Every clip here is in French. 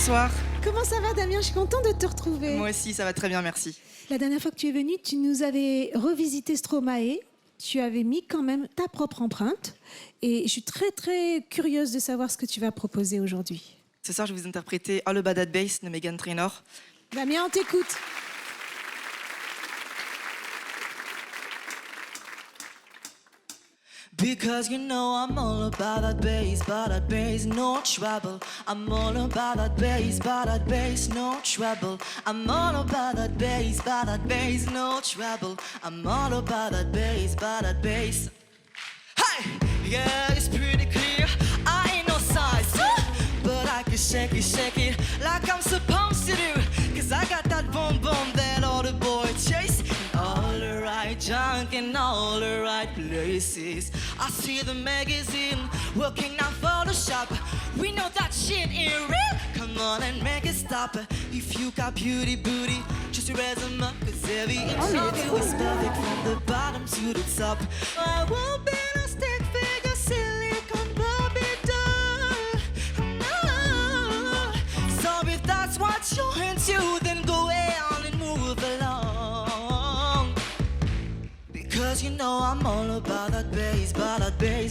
bonsoir. Comment ça va, Damien? Je suis contente de te retrouver. Moi aussi, ça va très bien, merci. La dernière fois que tu es venu, tu nous avais revisité Stromae. Tu avais mis quand même ta propre empreinte. Et je suis très, très curieuse de savoir ce que tu vas proposer aujourd'hui. Ce soir, je vais vous interpréter All About That Bass de Meghan Trainor. Damien, on t'écoute. Because you know I'm all about that bass, no trouble. I'm all about that bass, no trouble. I'm all about that bass, no trouble. I'm all about that bass. Hey, yeah, it's pretty clear. I ain't no size, but I can shake it like I'm supposed to do. 'Cause I got that boom boom that all the boys chase. All the right junk in all the right places. I see the magazine working on Photoshop. We know that shit ain't real. Come on and make it stop. If you got beauty booty, just raise 'em up. 'Cause every inch of you is perfect from the bottom to the top. I won't be no stick figure, silicone Barbie doll. No. So if that's what you're into, then go on and move along. Because you know I'm all about that bass,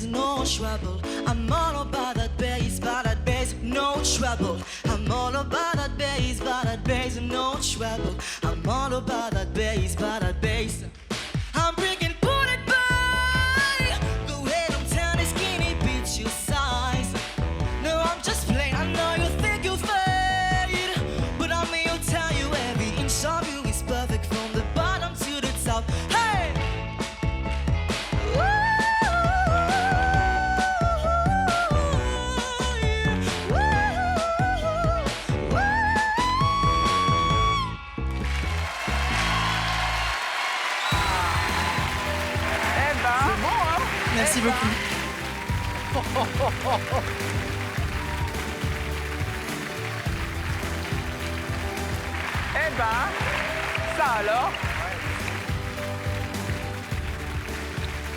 no trouble. I'm all about that bass, no trouble. I'm all about that bass, no trouble. I'm all about that bass. I'm bringing bullet boy. Go ahead and tell this skinny bitch your size. No, I'm just playing. I know you think you're fade, but I'm here to tell you every inch of you is perfect from the bottom to the top. Hey! Merci beaucoup. Eh ben, ça alors?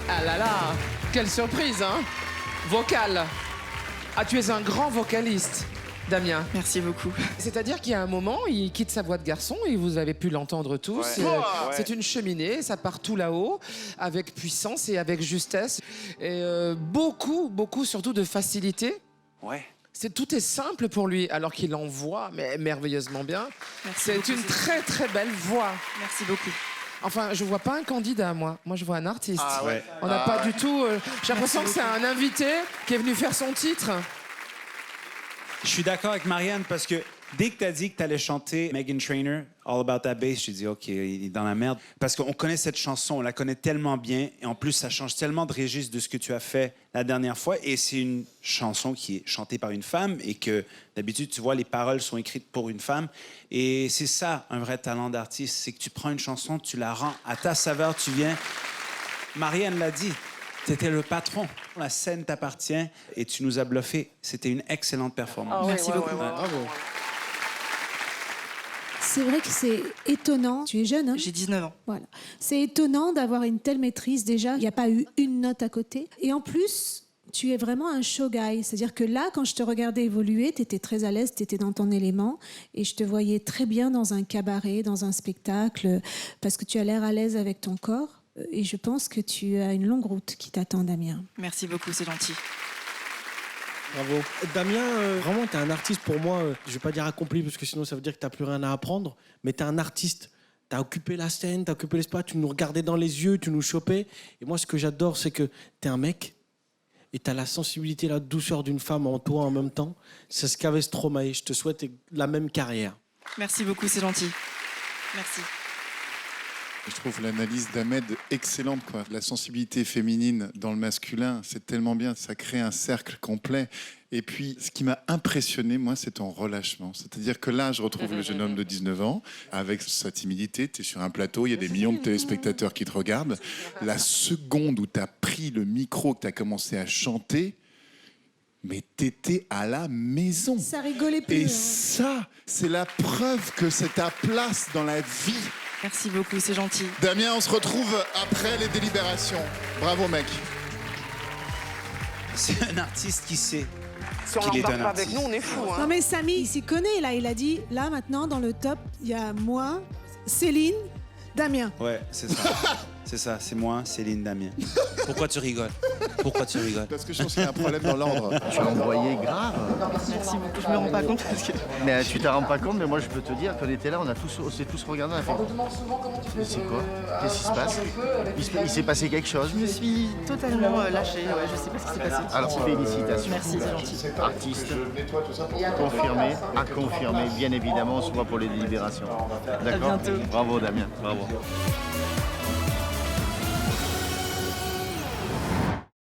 Ah là là, quelle surprise, hein? Vocal. Ah, tu es un grand vocaliste, Damien. Merci beaucoup. C'est-à-dire qu'il y a un moment, il quitte sa voix de garçon et vous avez pu l'entendre tous. C'est une cheminée, ça part tout là-haut, avec puissance et avec justesse. Et beaucoup surtout de facilité. Ouais. Tout est simple pour lui, alors qu'il envoie mais merveilleusement bien. C'est une très très belle voix. Merci beaucoup. Enfin, je vois pas un candidat, moi. Moi, je vois un artiste. Ah ouais. On n'a pas du tout... J'ai l'impression que c'est un invité qui est venu faire son titre. Je suis d'accord avec Marianne parce que dès que tu as dit que tu allais chanter Meghan Trainor, All About That Bass, je dit OK, il est dans la merde. Parce qu'on connaît cette chanson, on la connaît tellement bien. Et en plus, ça change tellement de registre de ce que tu as fait la dernière fois. Et c'est une chanson qui est chantée par une femme et que d'habitude, tu vois, les paroles sont écrites pour une femme. Et c'est ça, un vrai talent d'artiste. C'est que tu prends une chanson, tu la rends à ta saveur, tu viens... Marianne l'a dit. T'étais le patron. La scène t'appartient et tu nous as bluffé. C'était une excellente performance. Merci beaucoup. Bravo. C'est vrai que c'est étonnant. Tu es jeune, hein? J'ai 19 ans. Voilà. C'est étonnant d'avoir une telle maîtrise déjà. Il n'y a pas eu une note à côté. Et en plus, tu es vraiment un show guy. C'est-à-dire que là, quand je te regardais évoluer, tu étais très à l'aise, tu étais dans ton élément. Et je te voyais très bien dans un cabaret, dans un spectacle, parce que tu as l'air à l'aise avec ton corps. Et je pense que tu as une longue route qui t'attend, Damien. Merci beaucoup, c'est gentil. Bravo. Damien, vraiment, t'es un artiste pour moi. Je vais pas dire accompli parce que sinon ça veut dire que t'as plus rien à apprendre. Mais t'es un artiste. T'as occupé la scène, t'as occupé l'espace. Tu nous regardais dans les yeux, tu nous chopais. Et moi, ce que j'adore, c'est que t'es un mec et t'as la sensibilité, la douceur d'une femme en toi en même temps. C'est ce qu'avait Stromae. Je te souhaite la même carrière. Merci beaucoup, c'est gentil. Merci. Je trouve l'analyse d'Ahmed excellente, quoi. La sensibilité féminine dans le masculin, c'est tellement bien, ça crée un cercle complet. Et puis, ce qui m'a impressionné, moi, c'est ton relâchement. C'est-à-dire que là, je retrouve le jeune homme de 19 ans, avec sa timidité, tu es sur un plateau, il y a des millions de téléspectateurs qui te regardent. La seconde où tu as pris le micro, que tu as commencé à chanter, mais t'étais à la maison. Ça rigolait plus. Et hein. ça, c'est la preuve que c'est ta place dans la vie. Merci beaucoup, c'est gentil. Damien, on se retrouve après les délibérations. Bravo, mec. C'est un artiste qui sait Si on qu'il est l'embarque un pas avec artiste. nous, on est fou. Hein. Non mais Samy, il s'y connaît là. Il a dit, là maintenant dans le top, il y a moi, Céline, Damien. Ouais, c'est ça. C'est ça, c'est moi, Céline, Damien. Pourquoi tu rigoles? Pourquoi tu rigoles? Parce que je pense qu'il y a un problème dans l'ordre. Tu as envoyé grave. Merci beaucoup, je me rends pas compte parce que... Mais tu t'en rends pas compte, mais moi je peux te dire qu'on était là, on s'est tous regardés, on a fait. Mais c'est quoi? Qu'est-ce qui se passe? Il s'est passé quelque chose? Je suis totalement lâchée, ouais, je sais pas ce qui s'est passé. Alors félicitations. Merci, c'est gentil. Artiste, confirmé, à confirmer, bien évidemment, on se voit pour les délibérations. D'accord? bientôt. Bravo Damien, bravo.